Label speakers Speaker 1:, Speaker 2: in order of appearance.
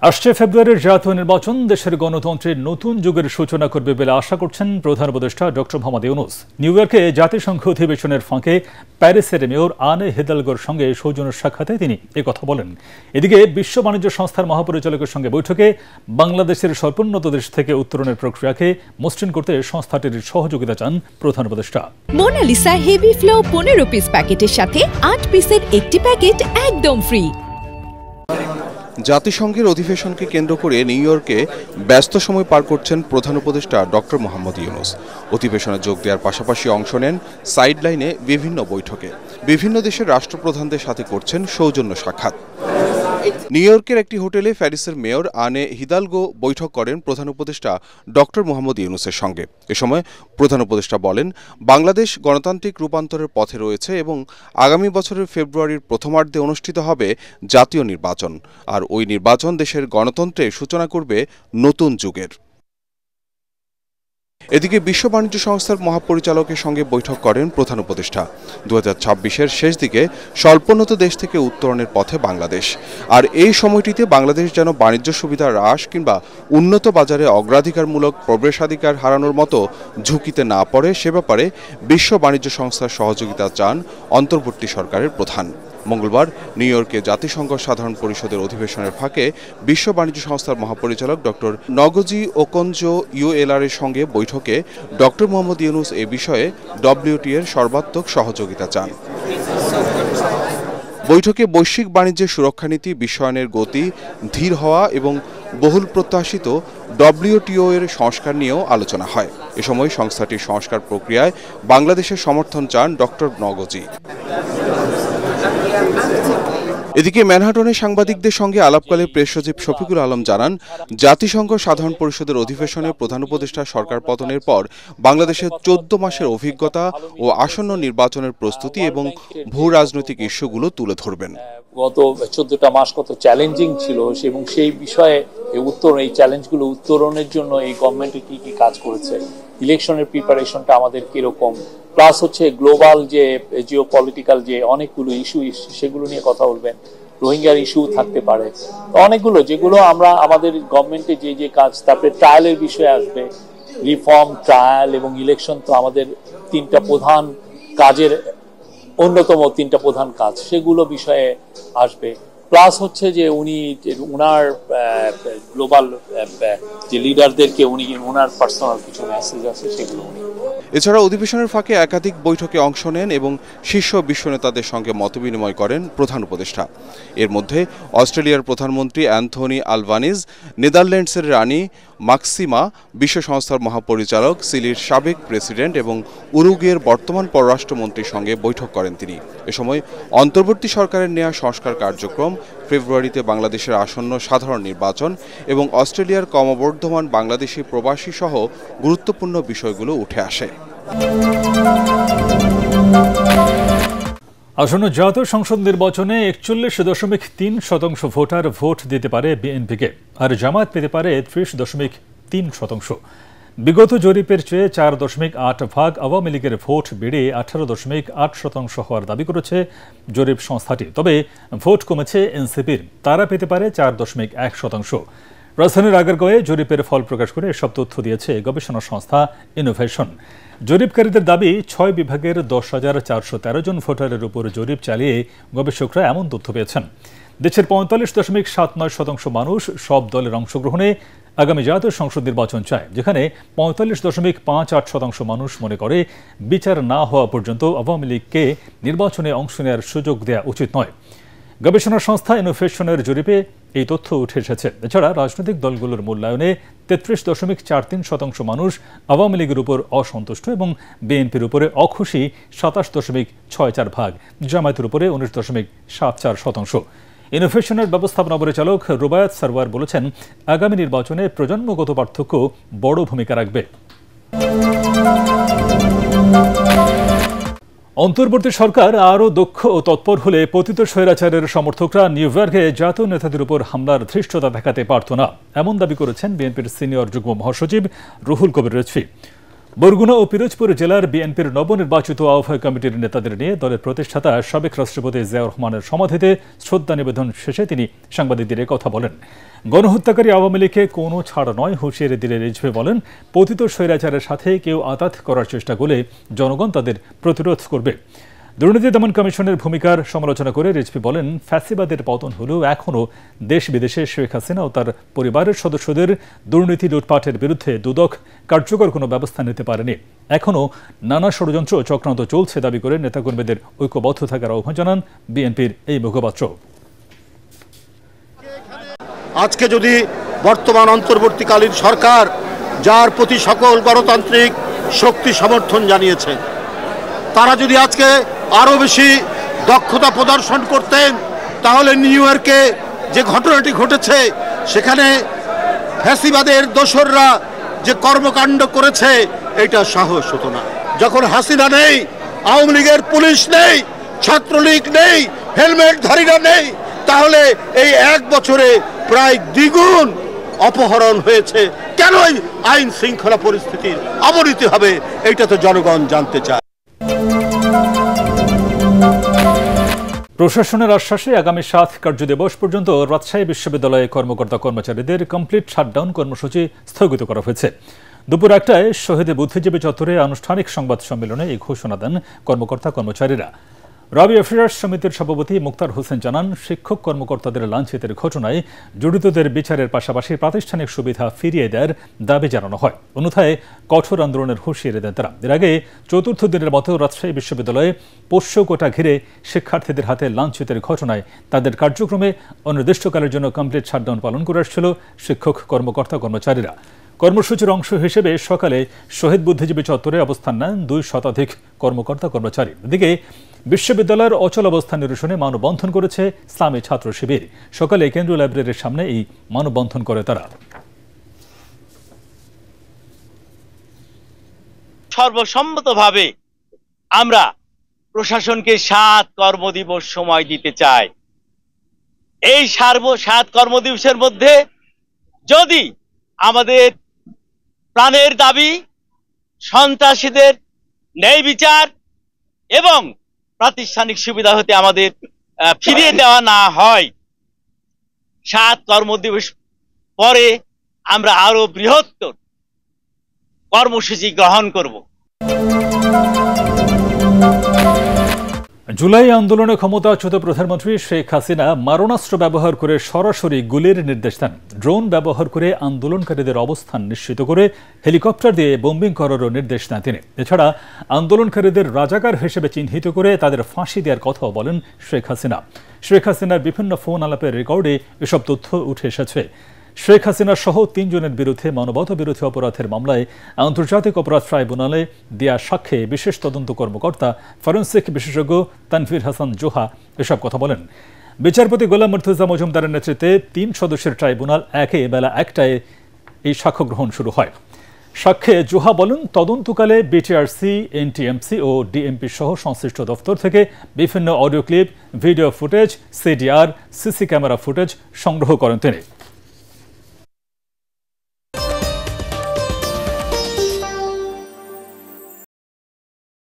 Speaker 1: আসছে ফেব্রুয়ারির জাতীয় নির্বাচন দেশের গণতন্ত্রের নতুন যুগের সূচনা করবে বলে আশা করছেন প্রধান উপদেষ্টা ডক্টর মোহাম্মদ ইউনূস। নিউ ইয়র্কে জাতিসংঘ অধিবেশনের ফাঁকে প্যারিসের মেয়র আনে হিদালগোর সঙ্গে সৌজন্য সাক্ষাতে তিনি একথা বলেন। এদিকে বিশ্ব বাণিজ্য সংস্থার মহাপরিচালকের সঙ্গে বৈঠকে বাংলাদেশের স্বল্পোন্নত দেশ থেকে উত্তরণের প্রক্রিয়াকে মসৃণ করতে সংস্থাটির সহযোগিতা চান প্রধান উপদেষ্টা।
Speaker 2: মোনালিসা হেভি ফ্লো 15 পিস প্যাকেটের সাথে 8 পিসের একটি প্যাকেট একদম ফ্রি।
Speaker 3: জাতিসংঘের অধিবেশনকে কেন্দ্র করে নিউ ইয়র্কে ব্যস্ত সময় পার করছেন প্রধান উপদেষ্টা ডক্টর মোহাম্মদ ইউনূস। অধিবেশনে যোগ দেওয়ার পাশাপাশি অংশ নেন সাইড লাইনে বিভিন্ন বৈঠকে। বিভিন্ন দেশের রাষ্ট্রপ্রধানদের সাথে করছেন সৌজন্য সাক্ষাৎ। নিউ ইয়র্কের একটি হোটেলে প্যারিসের মেয়র আনে হিদালগো বৈঠক করেন প্রধান উপদেষ্টা ডক্টর মোহাম্মদ ইউনূসের সঙ্গে। এ সময় প্রধান উপদেষ্টা বলেন, বাংলাদেশ গণতান্ত্রিক রূপান্তরের পথে রয়েছে এবং আগামী বছরের ফেব্রুয়ারির প্রথমার্ধে অনুষ্ঠিত হবে জাতীয় নির্বাচন, আর ওই নির্বাচন দেশের গণতন্ত্রের সূচনা করবে নতুন যুগের। এদিকে বিশ্ব বাণিজ্য সংস্থার মহাপরিচালকের সঙ্গে বৈঠক করেন প্রধান উপদেষ্টা। 2026-এর শেষ দিকে স্বল্পোন্নত দেশ থেকে উত্তরণের পথে বাংলাদেশ, আর এই সময়টিতে বাংলাদেশ যেন বাণিজ্য সুবিধা হ্রাস কিংবা উন্নত বাজারে অগ্রাধিকারমূলক প্রবেশাধিকার হারানোর মতো ঝুঁকিতে না পড়ে সে ব্যাপারে বিশ্ব বাণিজ্য সংস্থার সহযোগিতা চান অন্তর্বর্তী সরকারের প্রধান। মঙ্গলবার নিউ ইয়র্কে জাতিসংঘ সাধারণ পরিষদের অধিবেশনের ফাঁকে বিশ্ব বাণিজ্য সংস্থার মহাপরিচালক ডক্টর নগজি ওকনজো-ইউএলআর এর সঙ্গে বৈঠকে ডক্টর মোহাম্মদ ইউনূস এ বিষয়ে ডব্লিউটিও এর সর্বাত্মক সহযোগিতা চান। বৈঠকে বৈশ্বিক বাণিজ্যের সুরক্ষা নীতি বিশ্বায়নের গতি ধীর হওয়া এবং বহুল প্রত্যাশিত ডব্লিউটিও এর সংস্কার নিয়েও আলোচনা হয়। এ সময় সংস্থাটির সংস্কার প্রক্রিয়ায় বাংলাদেশের সমর্থন চান ডক্টর নগজি। এদিকে ম্যানহাটনে সাংবাদিকদের সঙ্গে আলাপকালে প্রেস সচিব শফিকুল আলম জানান, জাতিসংঘ সাধারণ পরিষদের অধিবেশনে প্রধান উপদেষ্টা সরকার পতনের পর বাংলাদেশের 14 মাসের অভিজ্ঞতা ও আসন্ন নির্বাচনের প্রস্তুতি এবং ভূ রাজনৈতিক ইস্যুগুলো তুলে ধরবেন।
Speaker 4: গত 14টা মাস কত চ্যালেঞ্জিং ছিল এবং সেই বিষয়ে এই চ্যালেঞ্জগুলো উত্তরণের জন্য এই গভর্নমেন্টে কি কি কাজ করেছে, ইলেকশনের প্রিপারেশনটা আমাদের কিরকম, প্লাস হচ্ছে গ্লোবাল যে জিওপলিটিক্যাল যে অনেকগুলো ইস্যু সেগুলো নিয়ে কথা বলবেন। রোহিঙ্গার ইস্যু থাকতে পারে, অনেকগুলো যেগুলো আমরা আমাদের গভর্নমেন্টে যে কাজ, তারপরে ট্রায়ালের বিষয়ে আসবে, রিফর্ম, ট্রায়াল এবং ইলেকশন তো আমাদের তিনটা প্রধান কাজের অন্যতম তিনটা প্রধান কাজ, সেগুলো বিষয়ে আসবে। প্লাস হচ্ছে যে উনার গ্লোবাল যে লিডারদেরকে উনার পার্সোনাল কিছু মেসেজ আছে সেগুলো উনি।
Speaker 3: এছাড়া অধিবেশনের ফাঁকে একাধিক বৈঠকে অংশ নেন এবং শীর্ষ বিশ্ব নেতাদের সঙ্গে মতবিনিময় করেন প্রধান উপদেষ্টা। এর মধ্যে অস্ট্রেলিয়ার প্রধানমন্ত্রী অ্যান্থনি আলবানিজ, নেদারল্যান্ডসের রানী মাক্সিমা, বিশ্ব সংস্থার মহাপরিচালক, চিলির সাবেক প্রেসিডেন্ট এবং উরুগুয়ের বর্তমান পররাষ্ট্রমন্ত্রীর সঙ্গে বৈঠক করেন তিনি। এ সময় অন্তর্বর্তী সরকারের নেওয়া সংস্কার কার্যক্রম, ফেব্রুয়ারিতে বাংলাদেশের আসন্ন সাধারণ নির্বাচন এবং অস্ট্রেলিয়ার ক্রমবর্ধমান বাংলাদেশি প্রবাসী সহ গুরুত্বপূর্ণ বিষয়গুলো উঠে আসে।
Speaker 1: আসন্ন জাতীয় সংসদ নির্বাচনে 41.3% ভোটার ভোট দিতে পারে বিএনপিকে, আর জামায়াত পেতে পারে 30.3%। বিগত জরিপের চেয়ে 4.8 আওয়ামী লীগের ভোট বেড়ে 18.8% হওয়ার দাবি করেছে জরিপ সংস্থাটি। তবে ভোট কমেছে এনসিপির, তারা পেতে পারে 4.1%। রাজধানীর আগারগাঁওয়ে জরিপের ফল প্রকাশ করে এসব তথ্য দিয়েছে গবেষণা সংস্থা ইনোভেশন। জরিপকারীদের দাবি, 6 বিভাগের 10,413 জন ভোটারের উপর জরিপ চালিয়ে গবেষকরা এমন তথ্য পেয়েছেন। দেশের 45.79% মানুষ সব দলের অংশগ্রহণে আগামী জাতীয় সংসদ নির্বাচন চায়, যেখানে 45.58% মানুষ মনে করে বিচার না হওয়া পর্যন্ত আওয়ামী লীগকে নির্বাচনে অংশ নেওয়ার সুযোগ দেওয়া উচিত নয়। গবেষণা সংস্থা ইনোভেশনের জরিপে এই তথ্য উঠে এসেছে। এছাড়া রাজনৈতিক দলগুলোর মূল্যায়নে 33.43% মানুষ আওয়ামী লীগের উপর অসন্তুষ্ট এবং বিএনপির উপরে অখুশি 27.64%, জামায়াতের উপরে 19.74%। ইনোভেশনের ব্যবস্থাপনা পরিচালক রুবায়াত সারওয়ার বলেছেন, আগামী নির্বাচনে প্রজন্মগত পার্থক্য বড় ভূমিকা রাখবে। অন্তর্বর্তী সরকার আরও দক্ষ ও তৎপর হলে পতিত স্বৈরাচারের সমর্থকরা নিউ ইয়র্কে জাতীয় নেতাদের উপর হামলার ধৃষ্টতা দেখাতে পারত না, এমন দাবি করেছেন বিএনপির সিনিয়র যুগ্ম মহাসচিব রুহুল কবির রিজভী। বরগুনা ও পিরোজপুর জেলার বিএনপির নবনির্বাচিত আহ্বায়ক কমিটির নেতাদের নিয়ে দলের প্রতিষ্ঠাতা সাবেক রাষ্ট্রপতি জিয়াউর রহমানের সমাধিতে শ্রদ্ধা নিবেদন শেষে তিনি সাংবাদিকদের কথা বলেন। গণহত্যাকারী আওয়ামী লীগকে কোনো ছাড় নয় হুঁশিয়ারি দিলে রিজভী বলেন, পতিত স্বৈরাচারের সাথে কেউ আঘাত করার চেষ্টা করলে জনগণ তাদের প্রতিরোধ করবে। দুর্নীতি দমন কমিশনের ভূমিকার সমালোচনা করে রিজভী বলেন, ফ্যাসিবাদের পতন হলেও এখনও দেশ বিদেশে শেখ হাসিনা ও তার পরিবারের সদস্যদের দুর্নীতি লুটপাটের বিরুদ্ধে দুদক কার্যকর কোনো ব্যবস্থা নিতে পারেনি। এখনও নানা ষড়যন্ত্র চক্রান্ত চলছে দাবি করে নেতাকর্মীদের ঐক্যবদ্ধ থাকার আহ্বান জানান বিএনপির এই মুখপাত্র।
Speaker 5: আজকে যদি বর্তমান অন্তর্বর্তীকালীন সরকার, যার প্রতি সকল গণতান্ত্রিক শক্তি সমর্থন জানিয়েছে, তারা যদি আজকে আরও বেশি দক্ষতা প্রদর্শন করতেন, তাহলে নিউ ইয়র্কে যে ঘটনাটি ঘটেছে সেখানে ফ্যাসিবাদের দোসররা যে কর্মকাণ্ড করেছে এটা সাহস হতো না। যখন হাসিনা নেই, আওয়ামী লীগের পুলিশ নেই, ছাত্রলীগ নেই, হেলমেটধারীরা নেই, তাহলে এই এক বছরে প্রায় দ্বিগুণ অপহরণ হয়েছে। কেন আইন শৃঙ্খলা পরিস্থিতির অবনতি হবে, এটা তো জনগণ জানতে চায়।
Speaker 1: প্রশাসনের আশ্বাসে আগামী 7 কার্যদিবস পর্যন্ত রাজশাহী বিশ্ববিদ্যালয়ে কর্মকর্তা কর্মচারীদের কমপ্লিট শাটডাউন কর্মসূচি স্থগিত করা হয়েছে। দুপুর 1টায় শহীদ বুদ্ধিজীবী চত্বরে আনুষ্ঠানিক সংবাদ সম্মেলনে এই ঘোষণা দেন কর্মকর্তা কর্মচারীরা। রাবি অফিসার্স সমিতির সভাপতি মুক্তার হোসেন জানান, শিক্ষক কর্মকর্তাদের লাঞ্ছিতের ঘটনায় জড়িতদের বিচারের পাশাপাশি প্রাতিষ্ঠানিক সুবিধা ফিরিয়ে দেওয়ার দাবি জানানো হয়। অন্যথায় কঠোর আন্দোলনের হুঁশিয়ারি দেন তারা। এর আগে চতুর্থ দিনের মতো রাজশাহী বিশ্ববিদ্যালয়ে পোষ্য কোটা ঘিরে শিক্ষার্থীদের হাতে লাঞ্ছিতের ঘটনায় তাদের কার্যক্রমে অনির্দিষ্টকালের জন্য কমপ্লিট শাটডাউন পালন করে আসছিল শিক্ষক কর্মকর্তা কর্মচারীরা। কর্মসূচির অংশ হিসেবে সকালে শহীদ বুদ্ধিজীবী চত্বরে অবস্থান নেন 2 শতাধিক কর্মকর্তা কর্মচারী। এদিকে বিশ্ববিদ্যালয়ের অচল অবস্থা নিরসনে মানববন্ধন করেছে ইসলামী ছাত্র শিবির। সকালে কেন্দ্রীয় লাইব্রেরির সামনে এই মানববন্ধন করে তারা।
Speaker 6: সর্বসম্মতভাবে আমরা প্রশাসনকে 7 কর্মদিবস সময় দিতে চাই। এই 7 কর্মদিবসের মধ্যে যদি আমাদের প্রাণের দাবি, সন্ত্রাসীদের ন্যায় বিচার এবং প্রাতিষ্ঠানিক সুবিধা হতে আমাদের ফিরিয়ে দেওয়া না হয়, 7 কর্মদিবস পরে আমরা আরো বৃহত্তর কর্মসূচি গ্রহণ করব।
Speaker 1: জুলাই আন্দোলনে ক্ষমতাচ্যুত প্রধানমন্ত্রী শেখ হাসিনা মারণাস্ত্র ব্যবহার করে সরাসরি গুলির নির্দেশ দেন। ড্রোন ব্যবহার করে আন্দোলনকারীদের অবস্থান নিশ্চিত করে হেলিকপ্টার দিয়ে বোম্বিং করারও নির্দেশ দেন তিনি। এছাড়া আন্দোলনকারীদের রাজাকার হিসেবে চিহ্নিত করে তাদের ফাঁসি দেওয়ার কথাও বলেন শেখ হাসিনা। শেখ হাসিনার বিভিন্ন ফোন আলাপের রেকর্ডে এসব তথ্য উঠে এসেছে। শেখ হাসিনা সহ 3 জনের বিরুদ্ধে মানবতা বিরোধী অপরাধের মামলায় আন্তর্জাতিক অপরাধ ট্রাইব্যুনালে দেয়া সাক্ষ্যে বিশেষ তদন্ত কর্মকর্তা ফরেনসিক বিশেষজ্ঞ তানভীর হাসান জোহা এসব কথা বলেন। বিচারপতি গোলাম মুর্তজা মজুমদারের নেতৃত্বে 3 সদস্যের ট্রাইব্যুনাল বেলা 1টায় এই সাক্ষ্য গ্রহণ শুরু হয়। সাক্ষ্যে জোহা বলেন, তদন্তকালে বিটিআরসি, এনটিএমসি ও ডিএমপি সহ সংশ্লিষ্ট দফতর থেকে বিভিন্ন audio clip, video footage, CDR, CC camera footage সংগ্রহ করেন তিনি।